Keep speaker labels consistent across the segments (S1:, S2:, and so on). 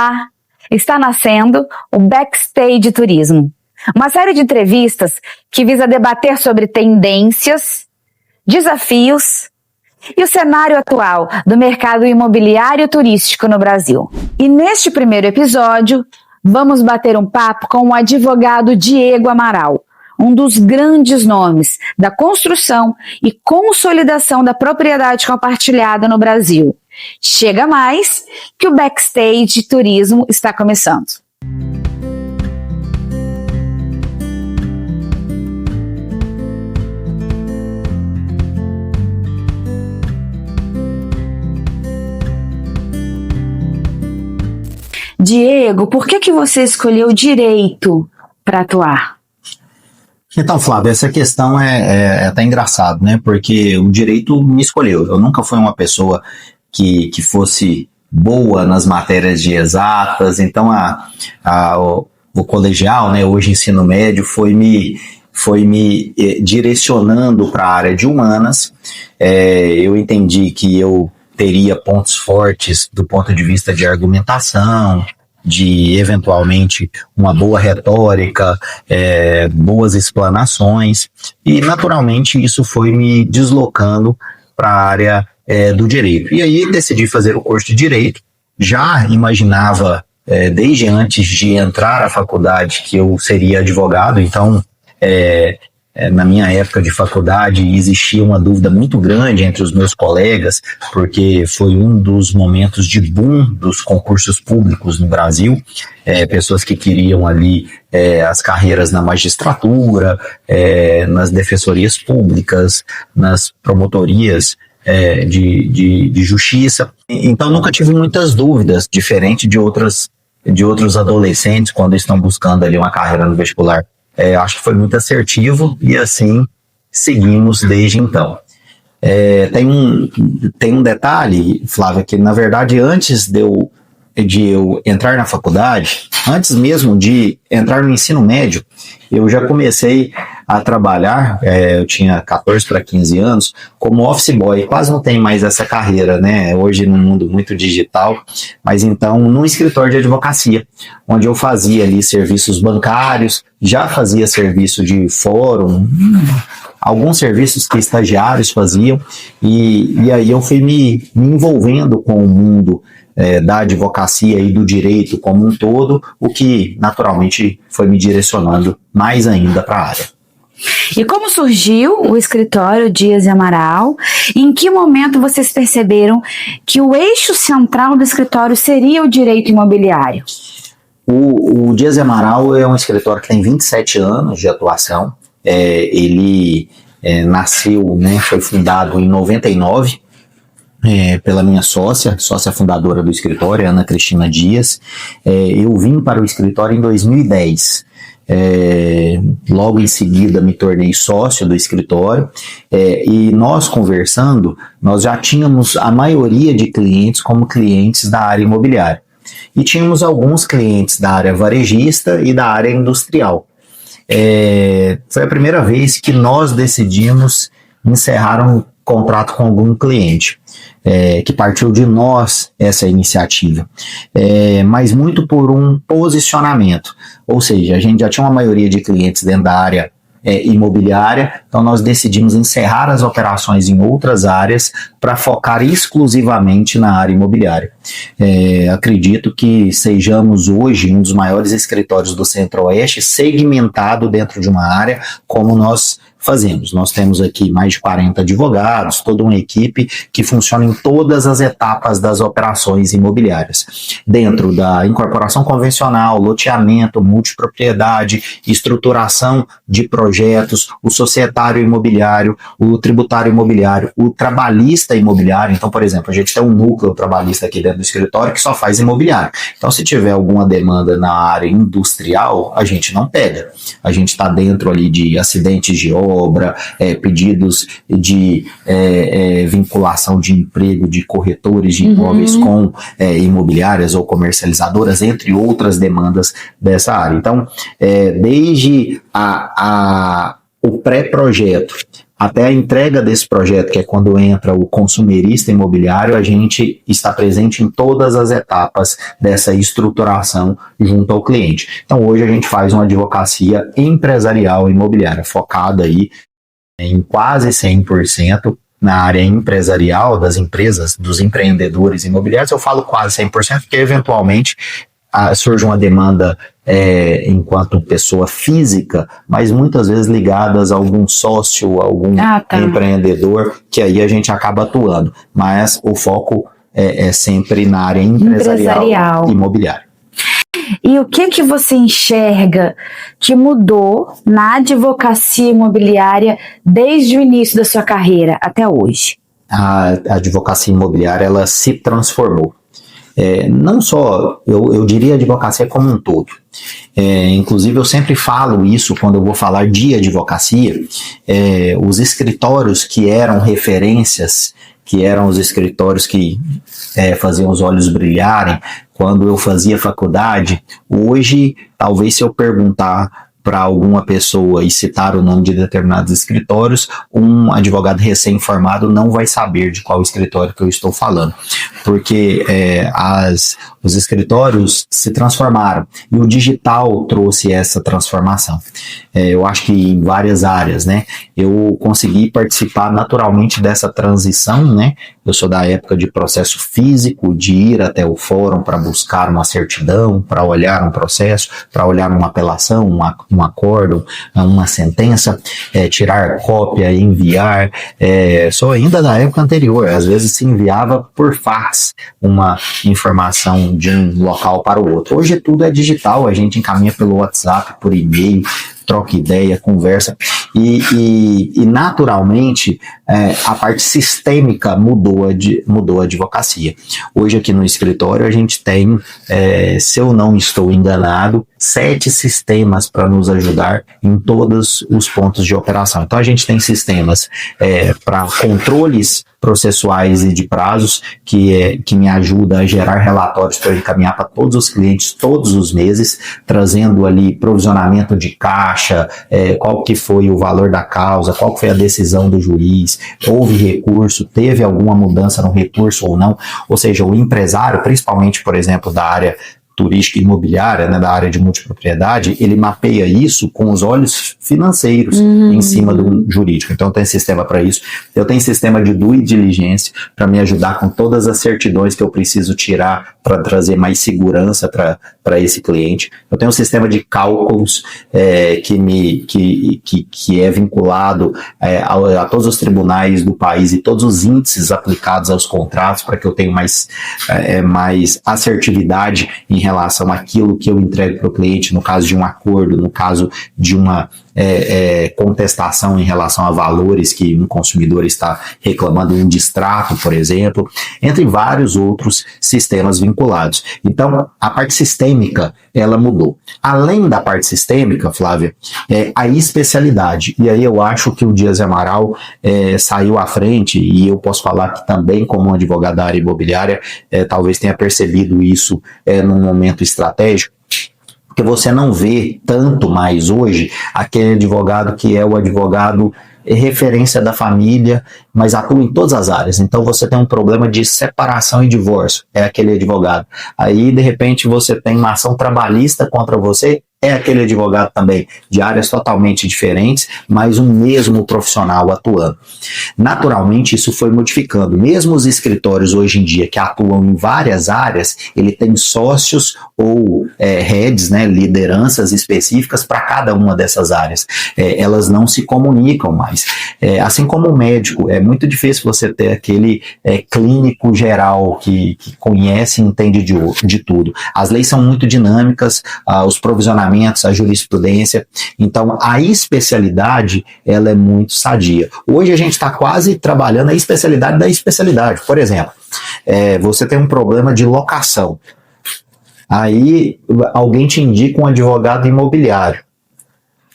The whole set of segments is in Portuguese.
S1: Olá! Está nascendo o Backstage Turismo, uma série de entrevistas que visa debater sobre tendências, desafios e o cenário atual do mercado imobiliário turístico no Brasil. E neste primeiro episódio, vamos bater um papo com o advogado Diego Amaral, um dos grandes nomes da construção e consolidação da propriedade compartilhada no Brasil. Chega mais que o Backstage Turismo está começando. Diego, por que você escolheu direito para atuar?
S2: Então, Flávio, essa questão é até engraçado, né? Porque o direito me escolheu. Eu nunca fui uma pessoa que fosse boa nas matérias de exatas. Então, o colegial, né? Hoje ensino médio, foi me direcionando para a área de humanas. Eu entendi que eu teria pontos fortes do ponto de vista de argumentação, de eventualmente uma boa retórica, boas explanações, e naturalmente isso foi me deslocando para a área do direito. E aí decidi fazer o curso de direito. Já imaginava desde antes de entrar à faculdade que eu seria advogado. Então na minha época de faculdade existia uma dúvida muito grande entre os meus colegas, porque foi um dos momentos de boom dos concursos públicos no Brasil, pessoas que queriam ali as carreiras na magistratura, nas defensorias públicas, nas promotorias de justiça. Então nunca tive muitas dúvidas, diferente de outros adolescentes quando estão buscando ali uma carreira no vestibular. Acho que foi muito assertivo e assim seguimos desde então. Tem um detalhe, Flávia, que na verdade antes de eu entrar na faculdade, antes mesmo de entrar no ensino médio, eu já comecei a trabalhar, eu tinha 14 para 15 anos, como office boy. Quase não tem mais essa carreira, né? Hoje num mundo muito digital, mas então num escritório de advocacia, onde eu fazia ali serviços bancários, já fazia serviço de fórum, alguns serviços que estagiários faziam, e aí eu fui me envolvendo com o mundo da advocacia e do direito como um todo, o que naturalmente foi me direcionando mais ainda para a área.
S1: E como surgiu o escritório Dias e Amaral? E em que momento vocês perceberam que o eixo central do escritório seria o direito imobiliário?
S2: O Dias e Amaral é um escritório que tem 27 anos de atuação. Ele nasceu, né, foi fundado em 99, pela minha sócia fundadora do escritório, Ana Cristina Dias. Eu vim para o escritório em 2010. Logo em seguida me tornei sócio do escritório, e nós conversando, nós já tínhamos a maioria de clientes como clientes da área imobiliária. E tínhamos alguns clientes da área varejista e da área industrial. Foi a primeira vez que nós decidimos encerrar um contrato com algum cliente, que partiu de nós essa iniciativa, mas muito por um posicionamento, ou seja, a gente já tinha uma maioria de clientes dentro da área imobiliária, então nós decidimos encerrar as operações em outras áreas para focar exclusivamente na área imobiliária. Acredito que sejamos hoje um dos maiores escritórios do Centro-Oeste segmentado dentro de uma área como nós fazemos. Nós temos aqui mais de 40 advogados, toda uma equipe que funciona em todas as etapas das operações imobiliárias. Dentro da incorporação convencional, loteamento, multipropriedade, estruturação de projetos, o societário imobiliário, o tributário imobiliário, o trabalhista imobiliário. Então, por exemplo, a gente tem um núcleo trabalhista aqui dentro do escritório que só faz imobiliário. Então, se tiver alguma demanda na área industrial, a gente não pega. A gente está dentro ali de acidentes de obra, pedidos de vinculação de emprego de corretores de imóveis com imobiliárias ou comercializadoras, entre outras demandas dessa área. Então, desde o pré-projeto até a entrega desse projeto, que é quando entra o consumerista imobiliário, a gente está presente em todas as etapas dessa estruturação junto ao cliente. Então hoje a gente faz uma advocacia empresarial imobiliária, focada aí em quase 100% na área empresarial das empresas, dos empreendedores imobiliários. Eu falo quase 100% porque eventualmente surge uma demanda enquanto pessoa física, mas muitas vezes ligadas a algum sócio, algum empreendedor, que aí a gente acaba atuando. Mas o foco é sempre na área empresarial. Imobiliária.
S1: E o que você enxerga que mudou na advocacia imobiliária desde o início da sua carreira até hoje?
S2: A advocacia imobiliária, ela se transformou. Não só, eu diria a advocacia como um todo. Inclusive eu sempre falo isso quando eu vou falar de advocacia. Os escritórios que eram referências, que eram os escritórios que faziam os olhos brilharem quando eu fazia faculdade, hoje, talvez se eu perguntar para alguma pessoa e citar o nome de determinados escritórios, um advogado recém-formado não vai saber de qual escritório que eu estou falando, porque os escritórios se transformaram e o digital trouxe essa transformação. Eu acho que em várias áreas, né? Eu consegui participar naturalmente dessa transição, né? Eu sou da época de processo físico, de ir até o fórum para buscar uma certidão, para olhar um processo, para olhar uma apelação, um acordo, uma sentença, tirar cópia, enviar. Sou ainda da época anterior, às vezes se enviava por fax uma informação de um local para o outro. Hoje tudo é digital, a gente encaminha pelo WhatsApp, por e-mail, troca ideia, conversa, e naturalmente a parte sistêmica mudou a advocacia. Hoje aqui no escritório a gente tem, se eu não estou enganado, 7 sistemas para nos ajudar em todos os pontos de operação. Então a gente tem sistemas para controles processuais e de prazos, que me ajuda a gerar relatórios para encaminhar para todos os clientes todos os meses, trazendo ali provisionamento de caixa, qual que foi o valor da causa, qual que foi a decisão do juiz, houve recurso, teve alguma mudança no recurso ou não, ou seja, o empresário, principalmente, por exemplo, da área turística e imobiliária, né, da área de multipropriedade, ele mapeia isso com os olhos financeiros em cima do jurídico. Então tem sistema para isso. Eu tenho sistema de due diligência para me ajudar com todas as certidões que eu preciso tirar para trazer mais segurança para esse cliente. Eu tenho um sistema de cálculos que é vinculado a todos os tribunais do país e todos os índices aplicados aos contratos para que eu tenha mais assertividade em relação àquilo que eu entrego para o cliente, no caso de um acordo, no caso de uma contestação em relação a valores que um consumidor está reclamando, um distrato, por exemplo, entre vários outros sistemas vinculados. Então, a parte sistêmica, ela mudou. Além da parte sistêmica, Flávia, a especialidade. E aí eu acho que o Dias Amaral saiu à frente, e eu posso falar que também, como um advogado da área imobiliária, talvez tenha percebido isso num momento estratégico, porque você não vê tanto mais hoje aquele advogado que é o advogado referência da família, mas atua em todas as áreas. Então você tem um problema de separação e divórcio, é aquele advogado. Aí de repente você tem uma ação trabalhista contra você, é aquele advogado também, de áreas totalmente diferentes, mas um mesmo profissional atuando. Naturalmente, isso foi modificando. Mesmo os escritórios hoje em dia que atuam em várias áreas, ele tem sócios ou heads, né, lideranças específicas para cada uma dessas áreas. Elas não se comunicam mais. Assim como o médico, é muito difícil você ter aquele clínico geral que conhece e entende de tudo. As leis são muito dinâmicas, os provisionamentos, a jurisprudência, então a especialidade ela é muito sadia. Hoje a gente está quase trabalhando a especialidade da especialidade. Por exemplo, você tem um problema de locação, aí alguém te indica um advogado imobiliário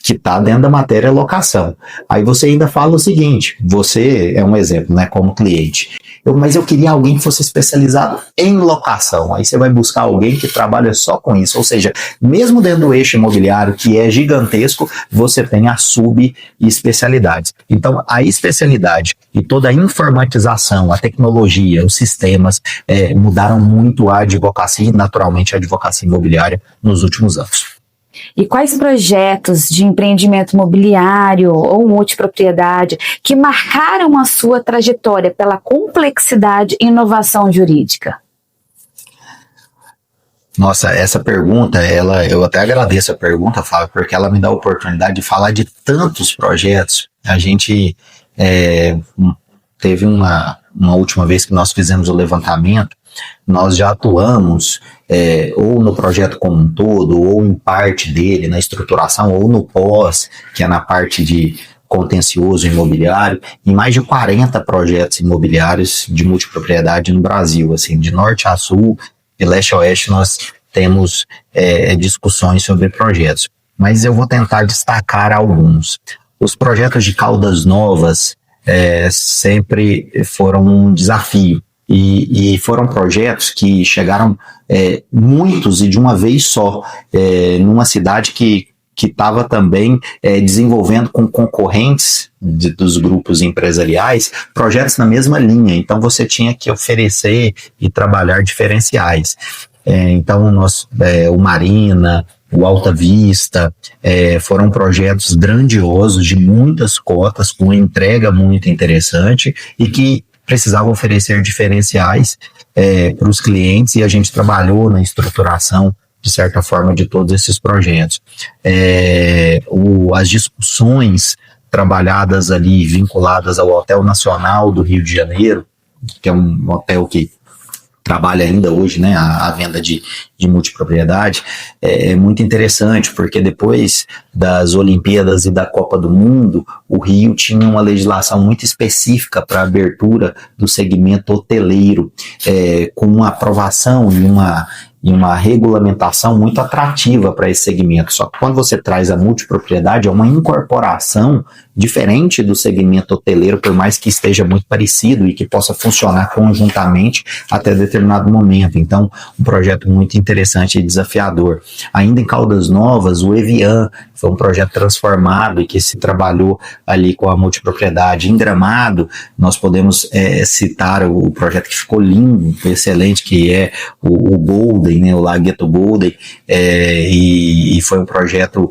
S2: que está dentro da matéria locação. Aí você ainda fala o seguinte, você é um exemplo, né, como cliente. Mas eu queria alguém que fosse especializado em locação. Aí você vai buscar alguém que trabalha só com isso. Ou seja, mesmo dentro do eixo imobiliário, que é gigantesco, você tem as subespecialidades. Então, a especialidade e toda a informatização, a tecnologia, os sistemas mudaram muito a advocacia e, naturalmente, a advocacia imobiliária nos últimos anos.
S1: E quais projetos de empreendimento imobiliário ou multipropriedade que marcaram a sua trajetória pela complexidade e inovação jurídica?
S2: Nossa, essa pergunta, eu até agradeço a pergunta, Fábio, porque ela me dá a oportunidade de falar de tantos projetos. A gente teve uma última vez que nós fizemos o levantamento, nós já atuamos ou no projeto como um todo, ou em parte dele, na estruturação, ou no pós, que é na parte de contencioso imobiliário, em mais de 40 projetos imobiliários de multipropriedade no Brasil, assim, de norte a sul, de leste a oeste, nós temos discussões sobre projetos. Mas eu vou tentar destacar alguns. Os projetos de Caldas Novas sempre foram um desafio. E foram projetos que chegaram muitos e de uma vez só, numa cidade que estava também desenvolvendo com concorrentes dos grupos empresariais projetos na mesma linha. Então você tinha que oferecer e trabalhar diferenciais. Então o Marina, o Alta Vista, foram projetos grandiosos de muitas cotas, com entrega muito interessante e que precisavam oferecer diferenciais para os clientes, e a gente trabalhou na estruturação, de certa forma, de todos esses projetos. As discussões trabalhadas ali, vinculadas ao Hotel Nacional do Rio de Janeiro, que é um hotel que trabalha ainda hoje, né, a venda de multipropriedade, é muito interessante, porque depois das Olimpíadas e da Copa do Mundo, o Rio tinha uma legislação muito específica para a abertura do segmento hoteleiro, com uma aprovação e uma regulamentação muito atrativa para esse segmento. Só que quando você traz a multipropriedade, é uma incorporação diferente do segmento hoteleiro, por mais que esteja muito parecido e que possa funcionar conjuntamente até determinado momento. Então, um projeto muito interessante e desafiador. Ainda em Caldas Novas, o Evian foi um projeto transformado e que se trabalhou ali com a multipropriedade. Em Gramado, nós podemos citar o projeto que ficou lindo, excelente, que é o Golden, né, o Lagueto Golden, e foi um projeto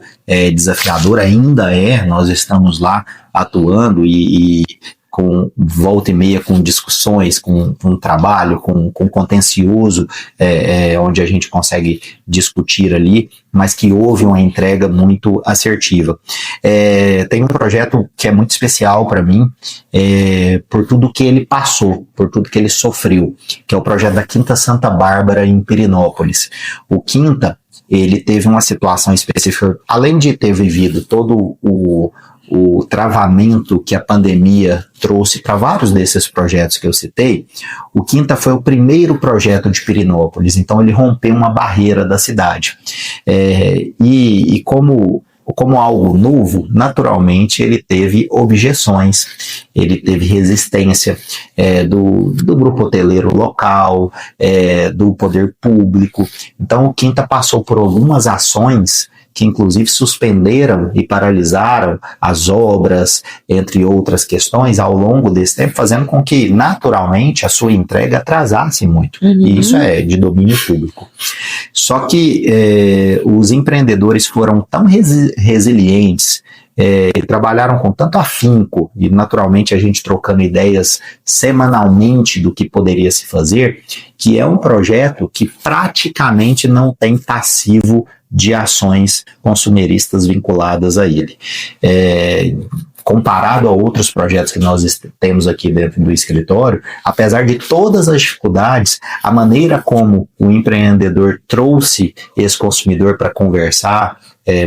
S2: desafiador, ainda nós estamos lá atuando e com volta e meia, com discussões, com trabalho, com contencioso, onde a gente consegue discutir ali, mas que houve uma entrega muito assertiva. Tem um projeto que é muito especial para mim, por tudo que ele passou, por tudo que ele sofreu, que é o projeto da Quinta Santa Bárbara, em Pirenópolis. O Quinta, ele teve uma situação específica, além de ter vivido todo o travamento que a pandemia trouxe para vários desses projetos que eu citei. O Quinta foi o primeiro projeto de Pirenópolis, então ele rompeu uma barreira da cidade. E como algo novo, naturalmente ele teve objeções, ele teve resistência do grupo hoteleiro local, do poder público. Então o Quinta passou por algumas ações que inclusive suspenderam e paralisaram as obras, entre outras questões, ao longo desse tempo, fazendo com que, naturalmente, a sua entrega atrasasse muito. E isso é de domínio público. Só que os empreendedores foram tão resilientes, trabalharam com tanto afinco, e naturalmente a gente trocando ideias semanalmente do que poderia se fazer, que é um projeto que praticamente não tem passivo de ações consumeristas vinculadas a ele. Comparado a outros projetos que nós temos aqui dentro do escritório, apesar de todas as dificuldades, a maneira como o empreendedor trouxe esse consumidor para conversar,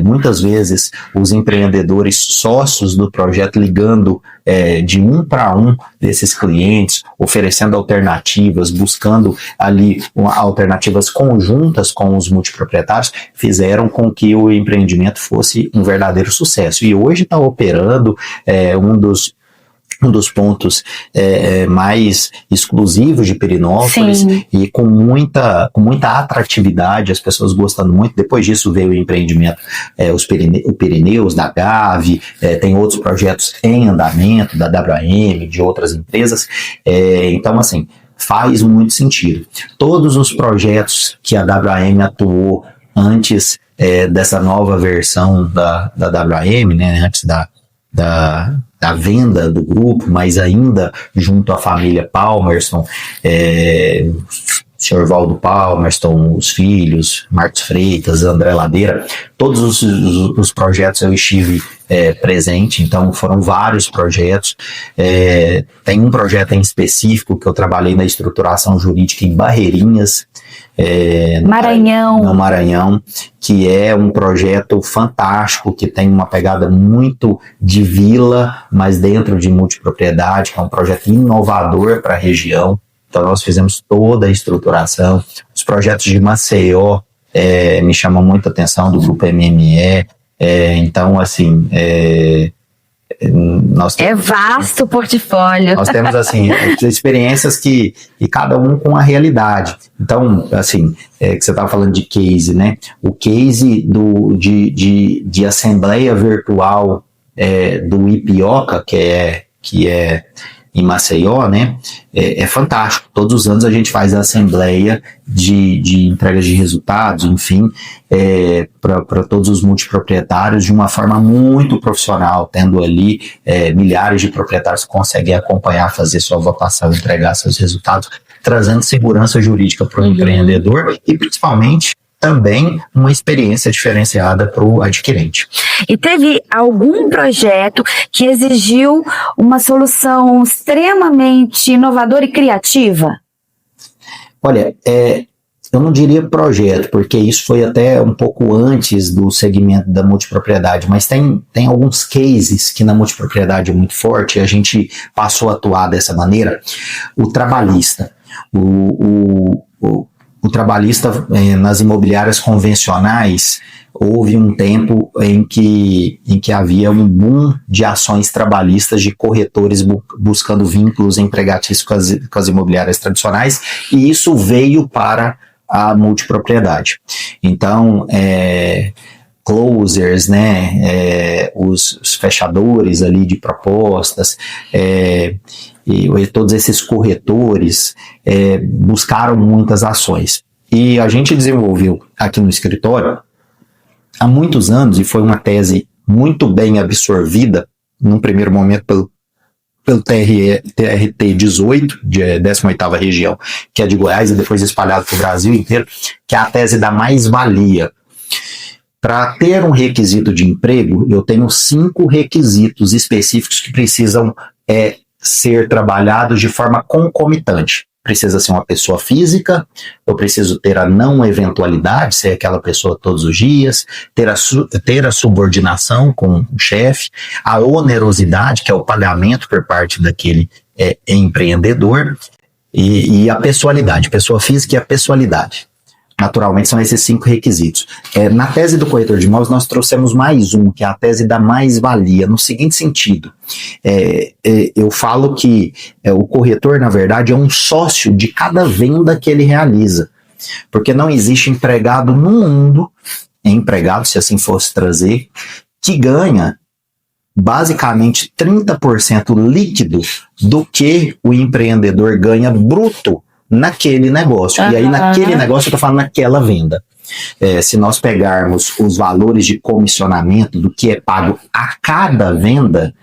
S2: muitas vezes os empreendedores sócios do projeto ligando de um para um desses clientes, oferecendo alternativas, buscando ali alternativas conjuntas com os multiproprietários, fizeram com que o empreendimento fosse um verdadeiro sucesso. E hoje está operando um dos um dos pontos mais exclusivos de Perinópolis.
S1: Sim.
S2: E com muita atratividade, as pessoas gostando muito. Depois disso veio o empreendimento, o Pirineus, da Gavi, tem outros projetos em andamento, da WM, de outras empresas. Então, assim, faz muito sentido. Todos os projetos que a WM atuou antes dessa nova versão da WM, né, antes da venda do grupo, mas ainda junto à família Palmerston, Sr. Valdo Palmerston, os filhos, Marcos Freitas, André Ladeira, todos os projetos eu estive presente, então foram vários projetos. Tem um projeto em específico que eu trabalhei na estruturação jurídica em Barreirinhas, no Maranhão, que é um projeto fantástico, que tem uma pegada muito de vila, mas dentro de multipropriedade, que é um projeto inovador para a região. Então nós fizemos toda a estruturação. Os projetos de Maceió me chamam muita atenção, do grupo MME. Então, assim, nós temos,
S1: vasto o portfólio.
S2: Nós temos, assim, experiências que cada um com a realidade. Então, assim, que você estava falando de case, né? O case de assembleia virtual do Ipioca, que é em Maceió, né? É fantástico. Todos os anos a gente faz a assembleia de entrega de resultados, enfim, para todos os multiproprietários de uma forma muito profissional, tendo ali milhares de proprietários que conseguem acompanhar, fazer sua votação, entregar seus resultados, trazendo segurança jurídica para o empreendedor e principalmente também uma experiência diferenciada para o adquirente.
S1: E teve algum projeto que exigiu uma solução extremamente inovadora e criativa?
S2: Olha, eu não diria projeto, porque isso foi até um pouco antes do segmento da multipropriedade, mas tem alguns cases que na multipropriedade é muito forte e a gente passou a atuar dessa maneira. O trabalhista. O trabalhista nas imobiliárias convencionais, houve um tempo em que havia um boom de ações trabalhistas de corretores buscando vínculos empregatícios com as imobiliárias tradicionais, e isso veio para a multipropriedade. Então, closers, né, os fechadores ali de propostas, e todos esses corretores buscaram muitas ações. E a gente desenvolveu aqui no escritório há muitos anos, e foi uma tese muito bem absorvida, num primeiro momento pelo TRT 18, de 18ª região, que é de Goiás, e depois espalhado para o Brasil inteiro, que é a tese da mais-valia. Para ter um requisito de emprego, eu tenho 5 requisitos específicos que precisam ser trabalhados de forma concomitante. Precisa ser uma pessoa física, eu preciso ter a não eventualidade, ser aquela pessoa todos os dias, ter a subordinação com o chefe, a onerosidade, que é o pagamento por parte daquele empreendedor, e a pessoalidade, pessoa física e a pessoalidade. Naturalmente são esses 5 requisitos. Na tese do corretor de imóveis nós trouxemos mais um, que é a tese da mais-valia, no seguinte sentido. Eu falo que o corretor, na verdade, é um sócio de cada venda que ele realiza. Porque não existe empregado no mundo, se assim fosse trazer, que ganha basicamente 30% líquido do que o empreendedor ganha bruto naquele negócio. E aí naquele negócio eu tô falando naquela venda. Se nós pegarmos os valores de comissionamento do que é pago a cada venda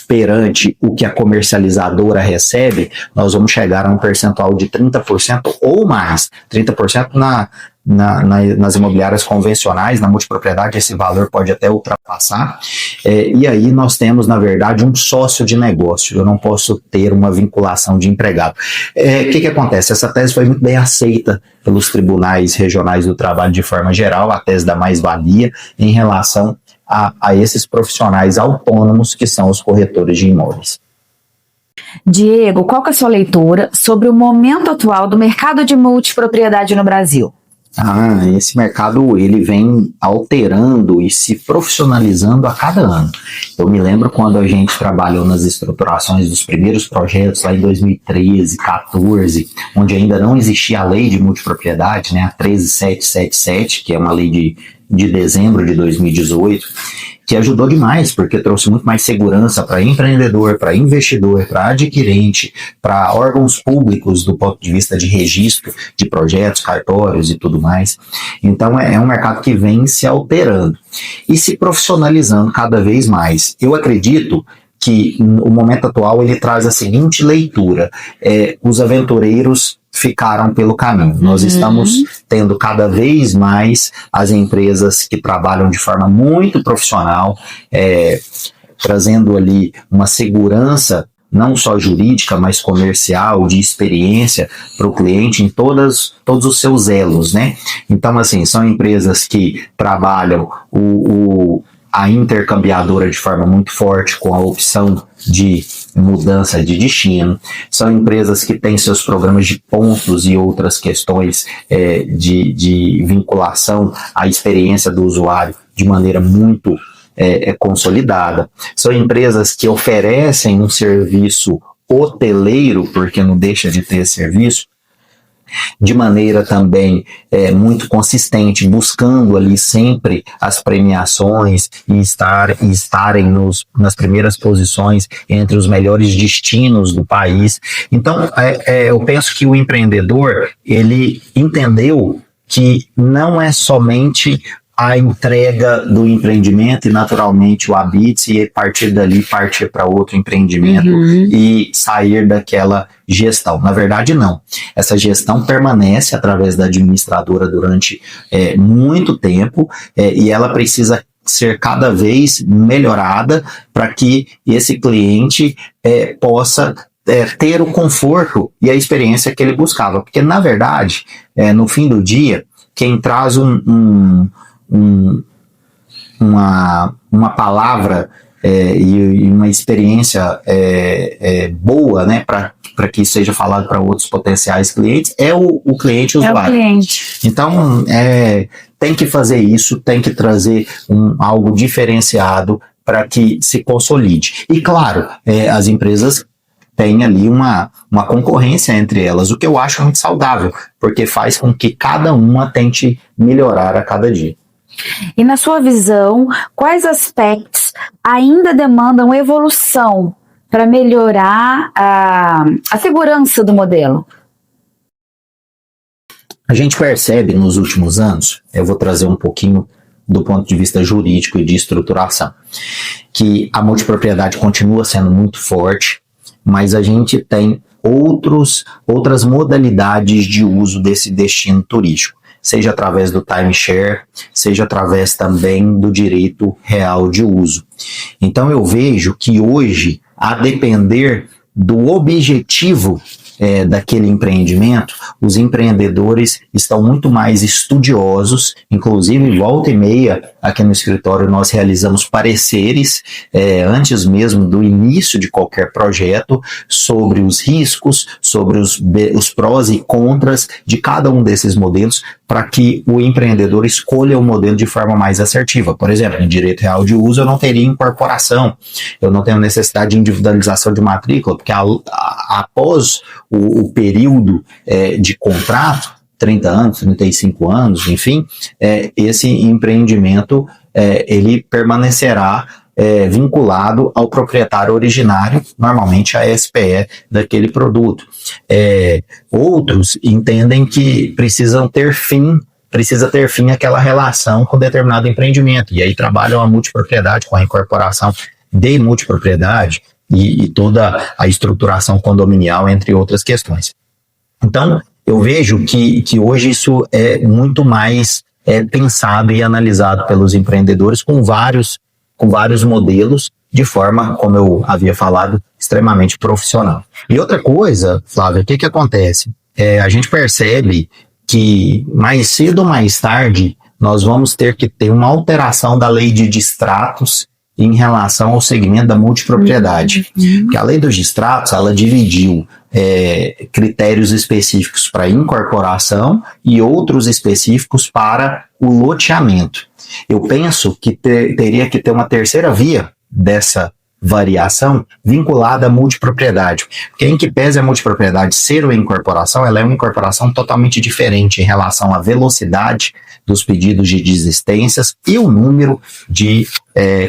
S2: perante o que a comercializadora recebe, nós vamos chegar a um percentual de 30% ou mais. 30% nas imobiliárias convencionais, na multipropriedade, esse valor pode até ultrapassar. E aí nós temos, na verdade, um sócio de negócio. Eu não posso ter uma vinculação de empregado. O que acontece? Essa tese foi muito bem aceita pelos tribunais regionais do trabalho de forma geral, a tese da mais-valia em relação a esses profissionais autônomos que são os corretores de imóveis.
S1: Diego, qual que é a sua leitura sobre o momento atual do mercado de multipropriedade no Brasil?
S2: Esse mercado ele vem alterando e se profissionalizando a cada ano. Eu me lembro quando a gente trabalhou nas estruturações dos primeiros projetos lá em 2013, 14, onde ainda não existia a lei de multipropriedade, né, a 13777, que é uma lei de dezembro de 2018, que ajudou demais, porque trouxe muito mais segurança para empreendedor, para investidor, para adquirente, para órgãos públicos do ponto de vista de registro de projetos, cartórios e tudo mais. Então é um mercado que vem se alterando e se profissionalizando cada vez mais. Eu acredito que o momento atual ele traz a seguinte leitura: os aventureiros ficaram pelo caminho. Nós estamos tendo cada vez mais as empresas que trabalham de forma muito profissional, trazendo ali uma segurança não só jurídica, mas comercial, de experiência para o cliente em todos os seus elos, né? Então, assim, são empresas que trabalham a intercambiadora de forma muito forte, com a opção de mudança de destino. São empresas que têm seus programas de pontos e outras questões de vinculação à experiência do usuário de maneira muito consolidada. São empresas que oferecem um serviço hoteleiro, porque não deixa de ter serviço, de maneira também muito consistente, buscando ali sempre as premiações e estarem nas primeiras posições entre os melhores destinos do país. Então, eu penso que o empreendedor, ele entendeu que não é somente a entrega do empreendimento e naturalmente o habite e a partir dali partir para outro empreendimento e sair daquela gestão. Na verdade, não. Essa gestão permanece através da administradora durante muito tempo e ela precisa ser cada vez melhorada para que esse cliente possa ter o conforto e a experiência que ele buscava. Porque, na verdade, no fim do dia, quem traz uma palavra e uma experiência boa, né, para que seja falado para outros potenciais clientes, é o cliente usuário.
S1: É o cliente.
S2: Então, tem que fazer isso, tem que trazer algo diferenciado para que se consolide. E, claro, as empresas têm ali uma concorrência entre elas, o que eu acho muito saudável, porque faz com que cada uma tente melhorar a cada dia.
S1: E na sua visão, quais aspectos ainda demandam evolução para melhorar a segurança do modelo?
S2: A gente percebe nos últimos anos, eu vou trazer um pouquinho do ponto de vista jurídico e de estruturação, que a multipropriedade continua sendo muito forte, mas a gente tem outras modalidades de uso desse destino turístico, seja através do timeshare, seja através também do direito real de uso. Então eu vejo que hoje, a depender do objetivo daquele empreendimento, os empreendedores estão muito mais estudiosos, inclusive volta e meia aqui no escritório nós realizamos pareceres antes mesmo do início de qualquer projeto sobre os riscos, sobre os prós e contras de cada um desses modelos para que o empreendedor escolha o modelo de forma mais assertiva. Por exemplo, em direito real de uso eu não teria incorporação, eu não tenho necessidade de individualização de matrícula, porque após o período de contrato, 30 anos, 35 anos, enfim, esse empreendimento ele permanecerá vinculado ao proprietário originário, normalmente a SPE daquele produto. Outros entendem que precisa ter fim aquela relação com determinado empreendimento, e aí trabalham a multipropriedade com a incorporação de multipropriedade e toda a estruturação condominial, entre outras questões. Então, eu vejo que hoje isso é muito mais pensado e analisado pelos empreendedores com vários modelos, de forma, como eu havia falado, extremamente profissional. E outra coisa, Flávia, o que acontece? A gente percebe que mais cedo ou mais tarde nós vamos ter que ter uma alteração da lei de distratos em relação ao segmento da multipropriedade. Porque a lei dos distratos, ela dividiu critérios específicos para incorporação e outros específicos para o loteamento. Eu penso que teria que ter uma terceira via dessa variação vinculada à multipropriedade. Porque em que pese a multipropriedade ser uma incorporação, ela é uma incorporação totalmente diferente em relação à velocidade dos pedidos de desistências e o número de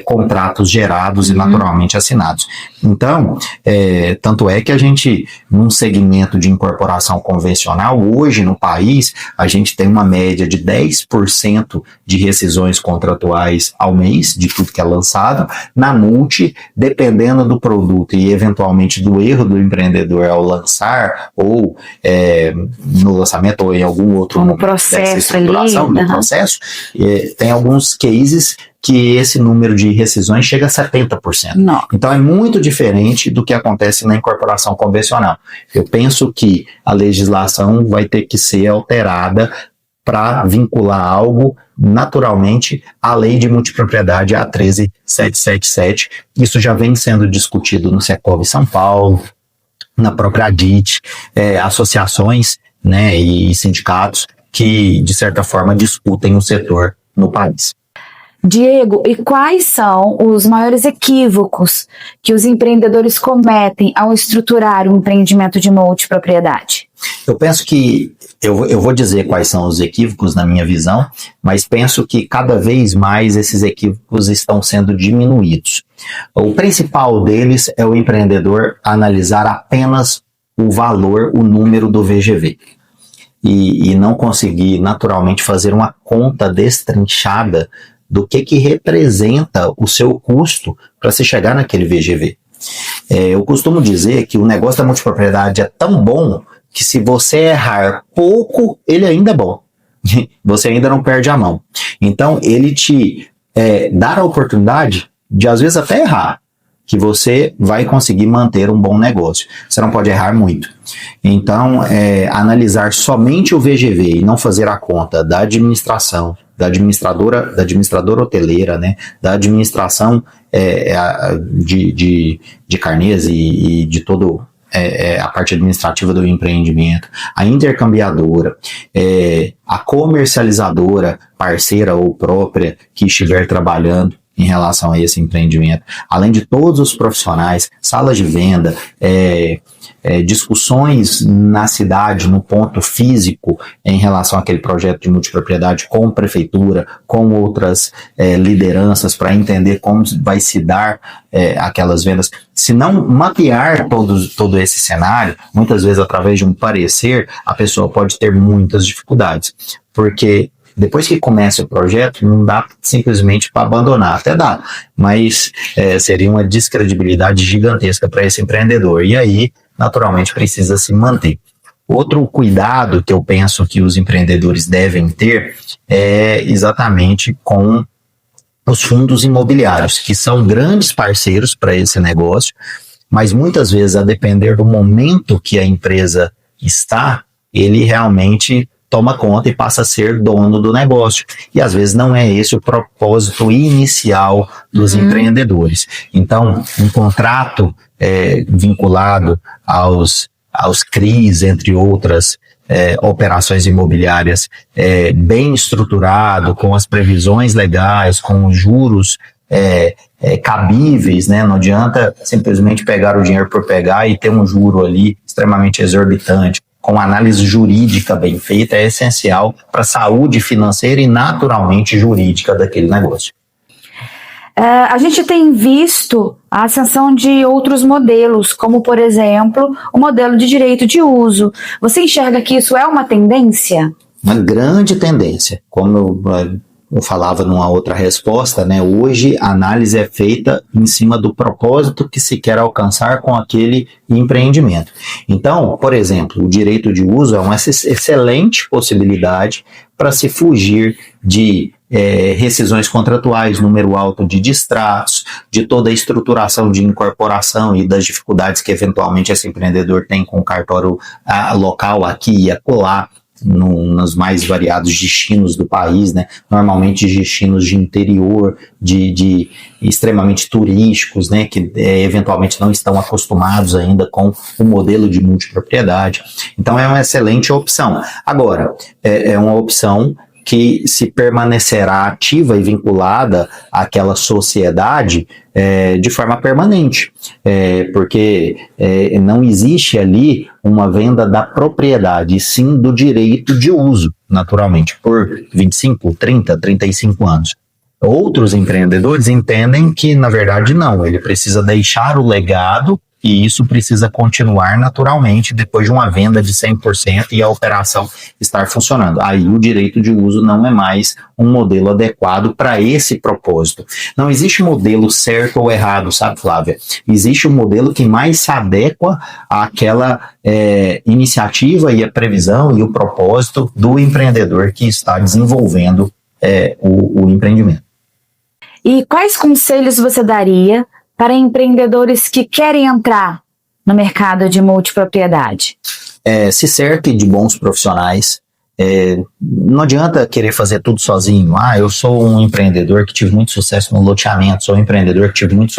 S2: contratos gerados e naturalmente assinados. Então, tanto é que a gente, num segmento de incorporação convencional, hoje no país, a gente tem uma média de 10% de rescisões contratuais ao mês, de tudo que é lançado. Na multi, dependendo do produto e eventualmente do erro do empreendedor ao lançar, ou no lançamento ou em algum outro
S1: no processo ali,
S2: no processo, tem alguns cases que esse número de rescisões chega a 70%.
S1: Não.
S2: Então é muito diferente do que acontece na incorporação convencional. Eu penso que a legislação vai ter que ser alterada para vincular algo naturalmente à lei de multipropriedade, a 13.777. Isso já vem sendo discutido no Secov São Paulo, na própria ADIT, associações, né, e sindicatos que, de certa forma, discutem o setor no país.
S1: Diego, e quais são os maiores equívocos que os empreendedores cometem ao estruturar um empreendimento de multipropriedade?
S2: Eu penso que, eu vou dizer quais são os equívocos na minha visão, mas penso que cada vez mais esses equívocos estão sendo diminuídos. O principal deles é o empreendedor analisar apenas o valor, o número do VGV. E não conseguir naturalmente fazer uma conta destrinchada do que representa o seu custo para se chegar naquele VGV. Eu costumo dizer que o negócio da multipropriedade é tão bom que se você errar pouco, ele ainda é bom. Você ainda não perde a mão. Então, ele te dá a oportunidade de, às vezes, até errar, que você vai conseguir manter um bom negócio. Você não pode errar muito. Então, analisar somente o VGV e não fazer a conta da administração, da administradora hoteleira, né, da administração de carnês e de todo a parte administrativa do empreendimento, a intercambiadora, a comercializadora parceira ou própria que estiver trabalhando em relação a esse empreendimento, além de todos os profissionais, salas de venda, discussões na cidade, no ponto físico, em relação àquele projeto de multipropriedade com prefeitura, com outras lideranças, para entender como vai se dar aquelas vendas. Se não mapear todo esse cenário, muitas vezes através de um parecer, a pessoa pode ter muitas dificuldades, porque depois que começa o projeto, não dá simplesmente para abandonar, até dá, mas seria uma descredibilidade gigantesca para esse empreendedor, e aí, naturalmente, precisa se manter. Outro cuidado que eu penso que os empreendedores devem ter é exatamente com os fundos imobiliários, que são grandes parceiros para esse negócio, mas muitas vezes, a depender do momento que a empresa está, ele realmente toma conta e passa a ser dono do negócio. E às vezes não é esse o propósito inicial dos empreendedores. Então, um contrato vinculado aos CRIs, entre outras operações imobiliárias, bem estruturado, com as previsões legais, com os juros cabíveis, né? Não adianta simplesmente pegar o dinheiro por pegar e ter um juro ali extremamente exorbitante. Com análise jurídica bem feita, é essencial para a saúde financeira e naturalmente jurídica daquele negócio.
S1: A gente tem visto a ascensão de outros modelos, como, por exemplo, o modelo de direito de uso. Você enxerga que isso é uma tendência?
S2: Uma grande tendência. Como eu falava numa outra resposta, né? Hoje a análise é feita em cima do propósito que se quer alcançar com aquele empreendimento. Então, por exemplo, o direito de uso é uma excelente possibilidade para se fugir de rescisões contratuais, número alto de distratos, de toda a estruturação de incorporação e das dificuldades que eventualmente esse empreendedor tem com o cartório local aqui e acolá. nos mais variados destinos do país, né? Normalmente destinos de interior, de extremamente turísticos, né? Que eventualmente não estão acostumados ainda com o modelo de multipropriedade. Então é uma excelente opção. Agora, é uma opção que se permanecerá ativa e vinculada àquela sociedade de forma permanente, porque não existe ali uma venda da propriedade, sim do direito de uso, naturalmente, por 25, 30, 35 anos. Outros empreendedores entendem que, na verdade, não, ele precisa deixar o legado e isso precisa continuar naturalmente depois de uma venda de 100% e a operação estar funcionando. Aí o direito de uso não é mais um modelo adequado para esse propósito. Não existe modelo certo ou errado, sabe, Flávia? Existe um modelo que mais se adequa àquela iniciativa e a previsão e o propósito do empreendedor que está desenvolvendo o empreendimento.
S1: E quais conselhos você daria para empreendedores que querem entrar no mercado de multipropriedade?
S2: Se cerque de bons profissionais. Não adianta querer fazer tudo sozinho. Eu sou um empreendedor que tive muito sucesso no loteamento, sou um empreendedor que tive muito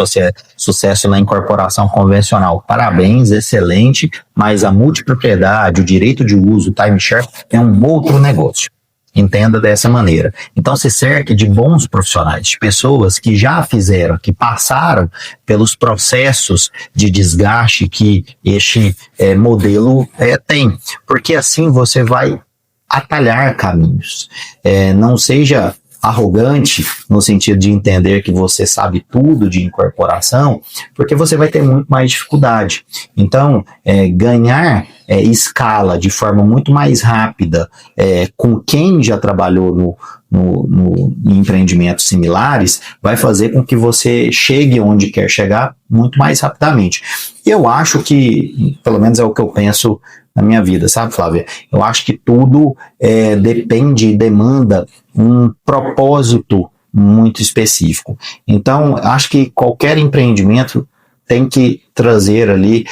S2: sucesso na incorporação convencional. Parabéns, excelente, mas a multipropriedade, o direito de uso, o timeshare é um outro negócio. Entenda dessa maneira. Então se cerque de bons profissionais, de pessoas que já fizeram, que passaram pelos processos de desgaste que este modelo tem. Porque assim você vai atalhar caminhos. Não seja arrogante no sentido de entender que você sabe tudo de incorporação, porque você vai ter muito mais dificuldade. Então, ganhar escala de forma muito mais rápida com quem já trabalhou em empreendimentos similares, vai fazer com que você chegue onde quer chegar muito mais rapidamente. Eu acho que, pelo menos é o que eu penso na minha vida, sabe, Flávia? Eu acho que tudo depende e demanda um propósito muito específico. Então, acho que qualquer empreendimento tem que trazer ali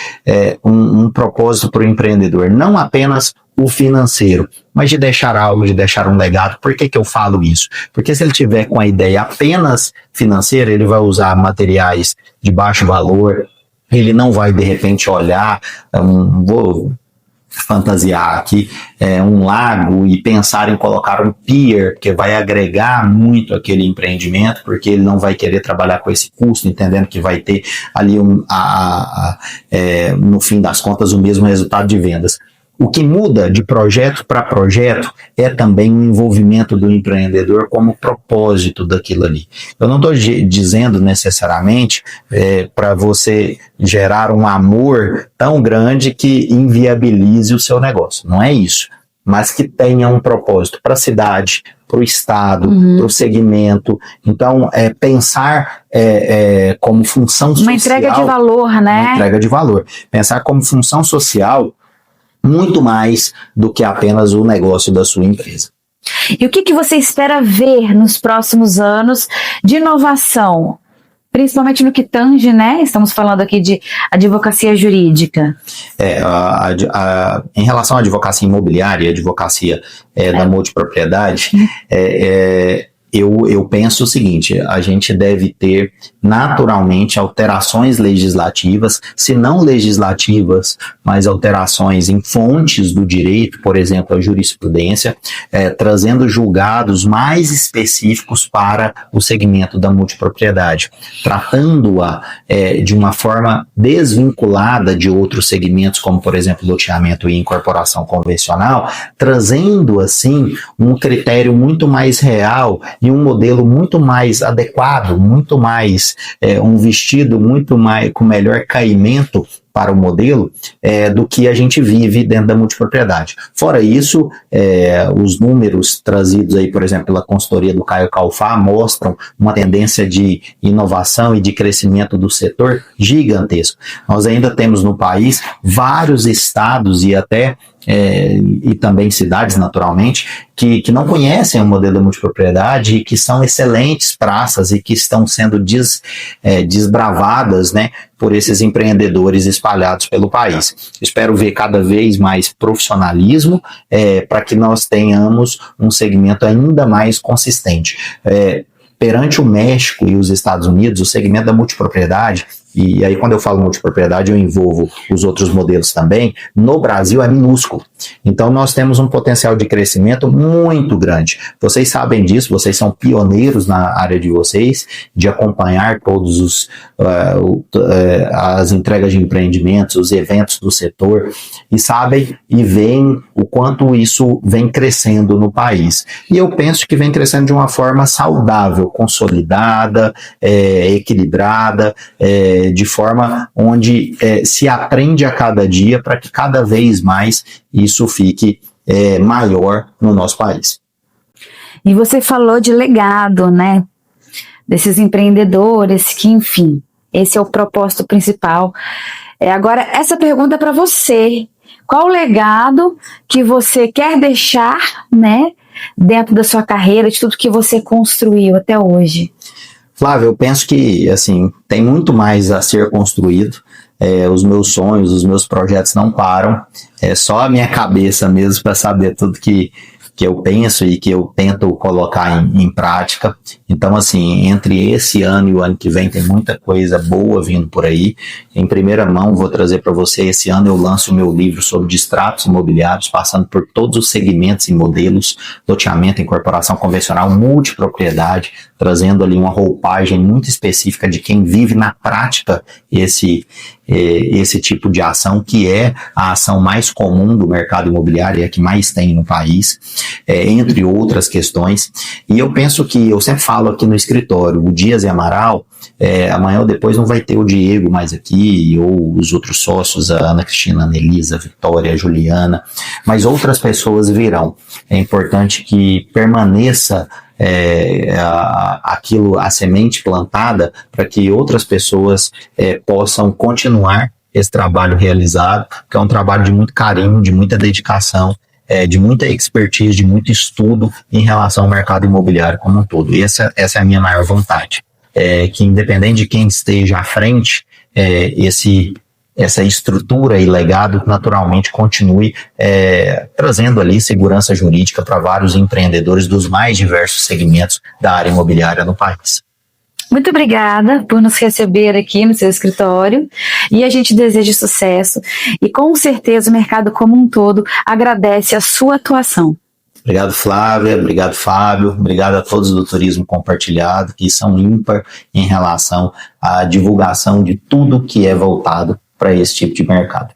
S2: um propósito para o empreendedor, não apenas o financeiro, mas de deixar algo, de deixar um legado. Por que eu falo isso? Porque se ele tiver com a ideia apenas financeira, ele vai usar materiais de baixo valor, ele não vai de repente olhar, vou fantasiar aqui, um lago e pensar em colocar um pier, que vai agregar muito aquele empreendimento, porque ele não vai querer trabalhar com esse custo, entendendo que vai ter ali no fim das contas o mesmo resultado de vendas. O que muda de projeto para projeto é também o envolvimento do empreendedor como propósito daquilo ali. Eu não estou dizendo necessariamente para você gerar um amor tão grande que inviabilize o seu negócio. Não é isso. Mas que tenha um propósito para a cidade, para o estado, para o segmento. Então, pensar como função social...
S1: Uma entrega de valor, né?
S2: Uma entrega de valor. Pensar como função social muito mais do que apenas o negócio da sua empresa.
S1: E o que você espera ver nos próximos anos de inovação? Principalmente no que tange, né? Estamos falando aqui de advocacia jurídica.
S2: Em relação à advocacia imobiliária, advocacia da multipropriedade, eu penso o seguinte: a gente deve ter naturalmente alterações legislativas, se não legislativas, mas alterações em fontes do direito, por exemplo, a jurisprudência, trazendo julgados mais específicos para o segmento da multipropriedade, tratando-a de uma forma desvinculada de outros segmentos, como, por exemplo, loteamento e incorporação convencional, trazendo, assim, um critério muito mais real e um modelo muito mais adequado, muito mais, um vestido muito mais, com melhor caimento para o modelo do que a gente vive dentro da multipropriedade. Fora isso, os números trazidos aí, por exemplo, pela consultoria do Caio Calfá, mostram uma tendência de inovação e de crescimento do setor gigantesco. Nós ainda temos no país vários estados e até e também cidades, naturalmente, que não conhecem o modelo da multipropriedade e que são excelentes praças e que estão sendo desbravadas, né, por esses empreendedores espalhados pelo país. Espero ver cada vez mais profissionalismo para que nós tenhamos um segmento ainda mais consistente. Perante o México e os Estados Unidos, o segmento da multipropriedade, e aí quando eu falo multipropriedade eu envolvo os outros modelos também, no Brasil é minúsculo. Então nós temos um potencial de crescimento muito grande. Vocês sabem disso, vocês são pioneiros na área de vocês, de acompanhar todos as entregas de empreendimentos, os eventos do setor, e sabem e veem o quanto isso vem crescendo no país. E eu penso que vem crescendo de uma forma saudável, consolidada, equilibrada, de forma onde se aprende a cada dia para que cada vez mais isso fique maior no nosso país.
S1: E você falou de legado, né? Desses empreendedores que, enfim, esse é o propósito principal. Agora, essa pergunta é para você. Qual o legado que você quer deixar, né, dentro da sua carreira, de tudo que você construiu até hoje?
S2: Flávio, eu penso que, assim, tem muito mais a ser construído. Os meus sonhos, os meus projetos não param. É só a minha cabeça mesmo para saber tudo que eu penso e que eu tento colocar em prática. Então, assim, entre esse ano e o ano que vem tem muita coisa boa vindo por aí. Em primeira mão, vou trazer para você, esse ano eu lanço o meu livro sobre distratos imobiliários, passando por todos os segmentos e modelos, loteamento, incorporação convencional, multipropriedade, trazendo ali uma roupagem muito específica de quem vive na prática esse tipo de ação, que é a ação mais comum do mercado imobiliário e a que mais tem no país, entre outras questões. E eu penso que, eu sempre falo aqui no escritório, o Dias e Amaral, amanhã ou depois não vai ter o Diego mais aqui, ou os outros sócios, a Ana Cristina, a Anelisa, a Vitória, a Juliana, mas outras pessoas virão. É importante que permaneça a semente plantada para que outras pessoas possam continuar esse trabalho realizado, que é um trabalho de muito carinho, de muita dedicação, de muita expertise, de muito estudo em relação ao mercado imobiliário como um todo. E essa é a minha maior vontade, que independente de quem esteja à frente, essa estrutura e legado naturalmente continue trazendo ali segurança jurídica para vários empreendedores dos mais diversos segmentos da área imobiliária no país.
S1: Muito obrigada por nos receber aqui no seu escritório, e a gente deseja sucesso e com certeza o mercado como um todo agradece a sua atuação.
S2: Obrigado, Flávia, obrigado, Fábio, obrigado a todos do Turismo Compartilhado, que são ímpar em relação à divulgação de tudo que é voltado para esse tipo de mercado.